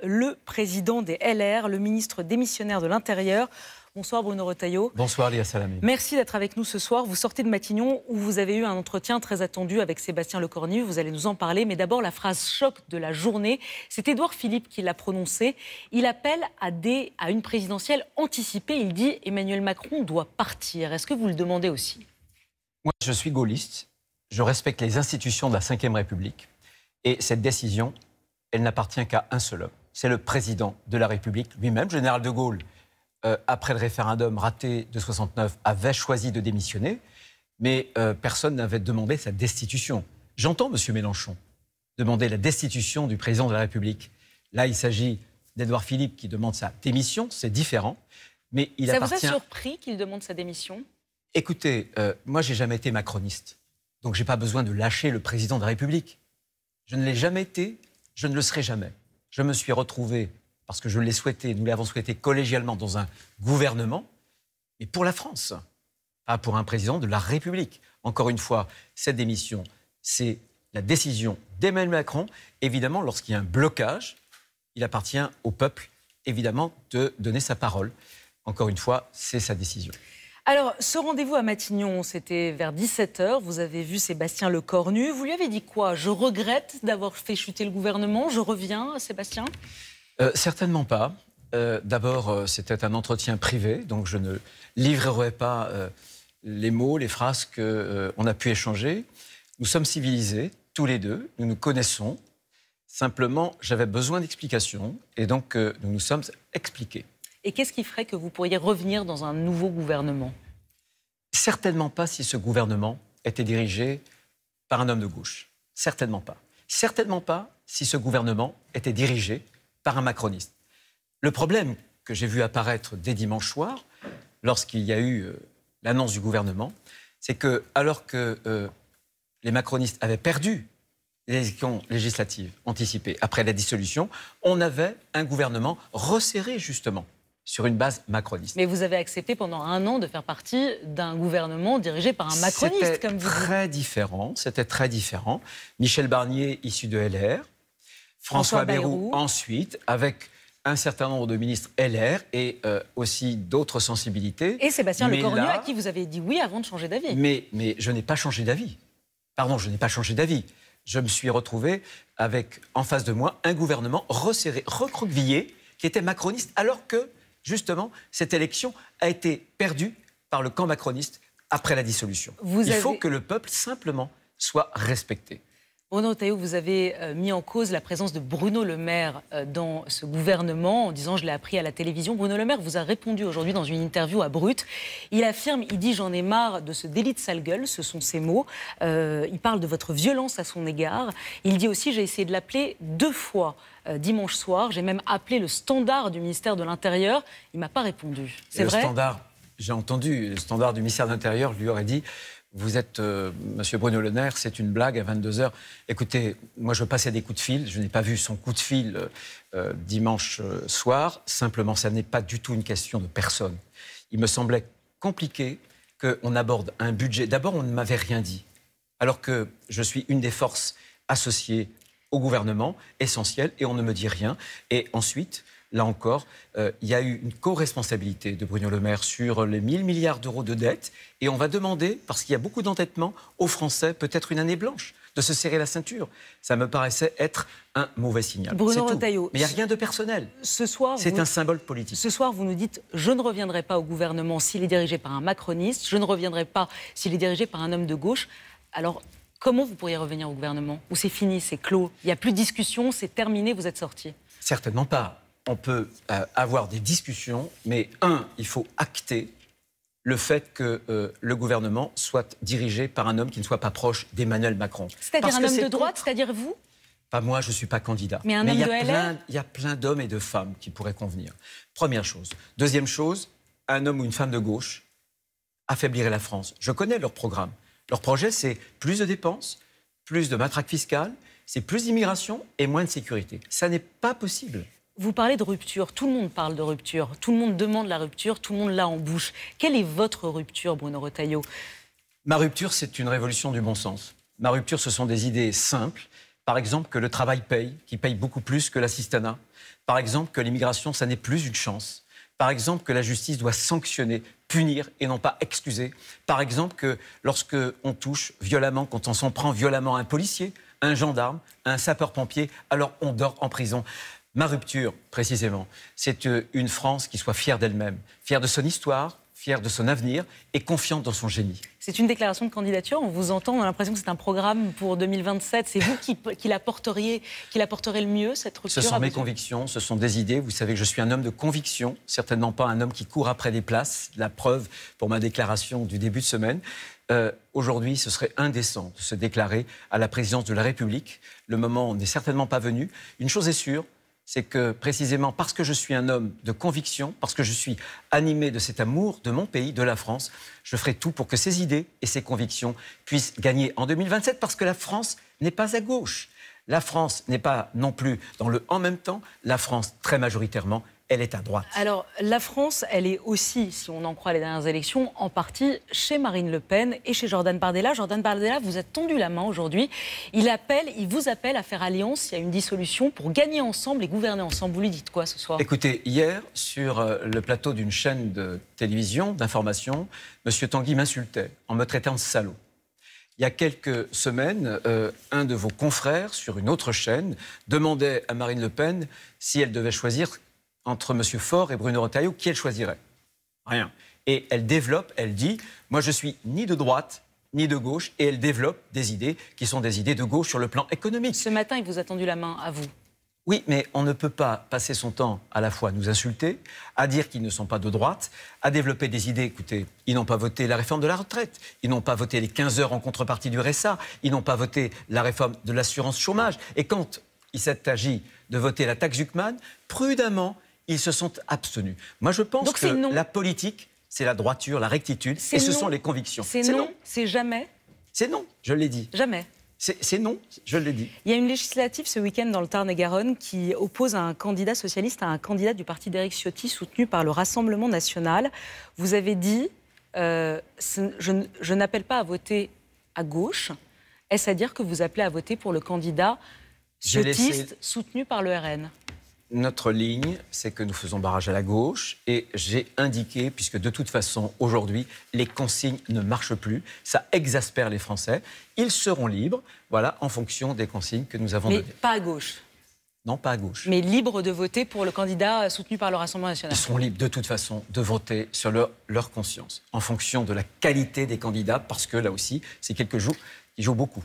le président des LR, le ministre démissionnaire de l'Intérieur. Bonsoir Bruno Retailleau. Bonsoir Léa Salamé. Merci d'être avec nous ce soir. Vous sortez de Matignon où vous avez eu un entretien très attendu avec Sébastien Lecornu. Vous allez nous en parler. Mais d'abord, la phrase choc de la journée, c'est Édouard Philippe qui l'a prononcée. Il appelle à une présidentielle anticipée. Il dit Emmanuel Macron doit partir. Est-ce que vous le demandez aussi? Moi, je suis gaulliste. Je respecte les institutions de la Ve République. Et cette décision, elle n'appartient qu'à un seul homme. C'est le président de la République lui-même, général de Gaulle. Après le référendum raté de 69, avait choisi de démissionner, mais personne n'avait demandé sa destitution. J'entends M. Mélenchon demander la destitution du président de la République. Là, il s'agit d'Édouard Philippe qui demande sa démission, c'est différent. Mais il appartient... Ça vous a surpris qu'il demande sa démission? Écoutez, moi, j'ai jamais été macroniste, donc j'ai pas besoin de lâcher le président de la République. Je ne l'ai jamais été, je ne le serai jamais. Je me suis retrouvé... parce que je l'ai souhaité, nous l'avons souhaité collégialement dans un gouvernement, mais pour la France, pas pour un président de la République. Encore une fois, cette démission, c'est la décision d'Emmanuel Macron. Évidemment, lorsqu'il y a un blocage, il appartient au peuple, évidemment, de donner sa parole. Encore une fois, c'est sa décision. Alors, ce rendez-vous à Matignon, c'était vers 17h. Vous avez vu Sébastien Lecornu. Vous lui avez dit quoi? Je regrette d'avoir fait chuter le gouvernement. Je reviens, Sébastien? Certainement pas. D'abord, c'était un entretien privé, donc je ne livrerai pas les mots, les phrases qu'on a pu échanger. Nous sommes civilisés, tous les deux, nous nous connaissons. Simplement, j'avais besoin d'explications et donc nous nous sommes expliqués. Et qu'est-ce qui ferait que vous pourriez revenir dans un nouveau gouvernement? Certainement pas si ce gouvernement était dirigé par un homme de gauche. Certainement pas. Certainement pas si ce gouvernement était dirigé par un macroniste. Le problème que j'ai vu apparaître dès dimanche soir, lorsqu'il y a eu l'annonce du gouvernement, c'est que, alors que les macronistes avaient perdu les élections législatives anticipées après la dissolution, on avait un gouvernement resserré, justement, sur une base macroniste. Mais vous avez accepté pendant un an de faire partie d'un gouvernement dirigé par un macroniste, comme vous dites. C'était très différent. Michel Barnier, issu de LR, François Bayrou, ensuite, avec un certain nombre de ministres LR et aussi d'autres sensibilités. Et Sébastien Lecornu, à qui vous avez dit oui avant de changer d'avis. Mais je n'ai pas changé d'avis. Pardon, je n'ai pas changé d'avis. Je me suis retrouvé avec, en face de moi, un gouvernement resserré, recroquevillé, qui était macroniste, alors que, justement, cette élection a été perdue par le camp macroniste après la dissolution. Il faut que le peuple, simplement, soit respecté. Bruno Retailleau, vous avez mis en cause la présence de Bruno Le Maire dans ce gouvernement en disant « je l'ai appris à la télévision ». Bruno Le Maire vous a répondu aujourd'hui dans une interview à Brut. Il affirme, il dit « j'en ai marre de ce délit de sale gueule », ce sont ses mots. Il parle de votre violence à son égard. Il dit aussi « j'ai essayé de l'appeler 2 fois dimanche soir, j'ai même appelé le standard du ministère de l'Intérieur, il ne m'a pas répondu ». C'est vrai? Le standard, j'ai entendu, le standard du ministère de l'Intérieur lui aurait dit « vous êtes, monsieur Bruno Le Maire, c'est une blague à 22h. Écoutez, moi je passais des coups de fil, je n'ai pas vu son coup de fil dimanche soir. Simplement, ça n'est pas du tout une question de personne. Il me semblait compliqué qu'on aborde un budget. D'abord, on ne m'avait rien dit, alors que je suis une des forces associées au gouvernement, essentielle, et on ne me dit rien. Et ensuite, là encore, il y a eu une co-responsabilité de Bruno Le Maire sur les 1000 milliards d'euros de dette. Et on va demander, parce qu'il y a beaucoup d'endettement, aux Français peut-être une année blanche, de se serrer la ceinture. Ça me paraissait être un mauvais signal. Bruno Retailleau, mais il n'y a rien de personnel. Ce soir, c'est un symbole politique. Ce soir, vous nous dites « je ne reviendrai pas au gouvernement s'il est dirigé par un macroniste, je ne reviendrai pas s'il est dirigé par un homme de gauche ». Alors, comment vous pourriez revenir au gouvernement? Ou c'est fini, c'est clos, il n'y a plus de discussion, c'est terminé, vous êtes sorti? Certainement pas. On peut avoir des discussions, mais il faut acter le fait que le gouvernement soit dirigé par un homme qui ne soit pas proche d'Emmanuel Macron. C'est-à-dire un homme de droite, c'est-à-dire vous? Pas moi, je ne suis pas candidat. Mais un homme de LR? Il y a plein d'hommes et de femmes qui pourraient convenir. Première chose. Deuxième chose, un homme ou une femme de gauche affaiblirait la France. Je connais leur programme. Leur projet, c'est plus de dépenses, plus de matraque fiscale, c'est plus d'immigration et moins de sécurité. Ça n'est pas possible. Vous parlez de rupture, tout le monde parle de rupture, tout le monde demande la rupture, tout le monde l'a en bouche. Quelle est votre rupture, Bruno Retailleau? Ma rupture, c'est une révolution du bon sens. Ma rupture, ce sont des idées simples. Par exemple, que le travail paye, qui paye beaucoup plus que l'assistanat. Par exemple, que l'immigration, ça n'est plus une chance. Par exemple, que la justice doit sanctionner, punir et non pas excuser. Par exemple, que lorsque on touche violemment, quand on s'en prend violemment à un policier, un gendarme, un sapeur-pompier, alors on dort en prison. Ma rupture, précisément, c'est une France qui soit fière d'elle-même, fière de son histoire, fière de son avenir et confiante dans son génie. C'est une déclaration de candidature, on vous entend, on a l'impression que c'est un programme pour 2027. C'est vous qui l'apporteriez le mieux, cette rupture? Ce sont mes convictions, ce sont des idées. Vous savez que je suis un homme de conviction, certainement pas un homme qui court après des places. La preuve pour ma déclaration du début de semaine. Aujourd'hui, ce serait indécent de se déclarer à la présidence de la République. Le moment n'est certainement pas venu. Une chose est sûre, c'est que précisément parce que je suis un homme de conviction, parce que je suis animé de cet amour de mon pays, de la France, je ferai tout pour que ces idées et ces convictions puissent gagner en 2027, parce que la France n'est pas à gauche. La France n'est pas non plus dans le « en même temps ». La France, très majoritairement, elle est à droite. Alors, la France, elle est aussi, si on en croit les dernières élections, en partie chez Marine Le Pen et chez Jordan Bardella. Jordan Bardella vous a tendu la main aujourd'hui. Il vous appelle à faire alliance. Il y a une dissolution pour gagner ensemble et gouverner ensemble. Vous lui dites quoi ce soir? Écoutez, hier, sur le plateau d'une chaîne de télévision, d'information, M. Tanguy m'insultait en me traitant de salaud. Il y a quelques semaines, un de vos confrères, sur une autre chaîne, demandait à Marine Le Pen si elle devait choisir entre M. Faure et Bruno Retailleau, qui elle choisirait? Rien. Et elle développe, elle dit, moi je suis ni de droite, ni de gauche, et elle développe des idées qui sont des idées de gauche sur le plan économique. Ce matin, il vous a tendu la main, à vous. Oui, mais on ne peut pas passer son temps à la fois à nous insulter, à dire qu'ils ne sont pas de droite, à développer des idées. Écoutez, ils n'ont pas voté la réforme de la retraite, ils n'ont pas voté les 15 heures en contrepartie du RSA, ils n'ont pas voté la réforme de l'assurance chômage. Et quand il s'agit de voter la taxe Zuckman, prudemment, ils se sont abstenus. Moi, je pense que la politique, c'est la droiture, la rectitude, et ce sont les convictions. C'est non, c'est jamais. C'est non, je l'ai dit. Jamais. C'est non, je l'ai dit. Il y a une législative ce week-end dans le Tarn-et-Garonne qui oppose un candidat socialiste à un candidat du parti d'Éric Ciotti soutenu par le Rassemblement national. Vous avez dit je n'appelle pas à voter à gauche. Est-ce à dire que vous appelez à voter pour le candidat ciotiste soutenu par le RN? Notre ligne, c'est que nous faisons barrage à la gauche et j'ai indiqué, puisque de toute façon, aujourd'hui, les consignes ne marchent plus, ça exaspère les Français, ils seront libres, voilà, en fonction des consignes que nous avons données. Mais pas à gauche? Non, pas à gauche. Mais libres de voter pour le candidat soutenu par le Rassemblement national? Ils seront libres de toute façon de voter sur leur conscience, en fonction de la qualité des candidats, parce que là aussi, c'est quelque chose qui joue beaucoup.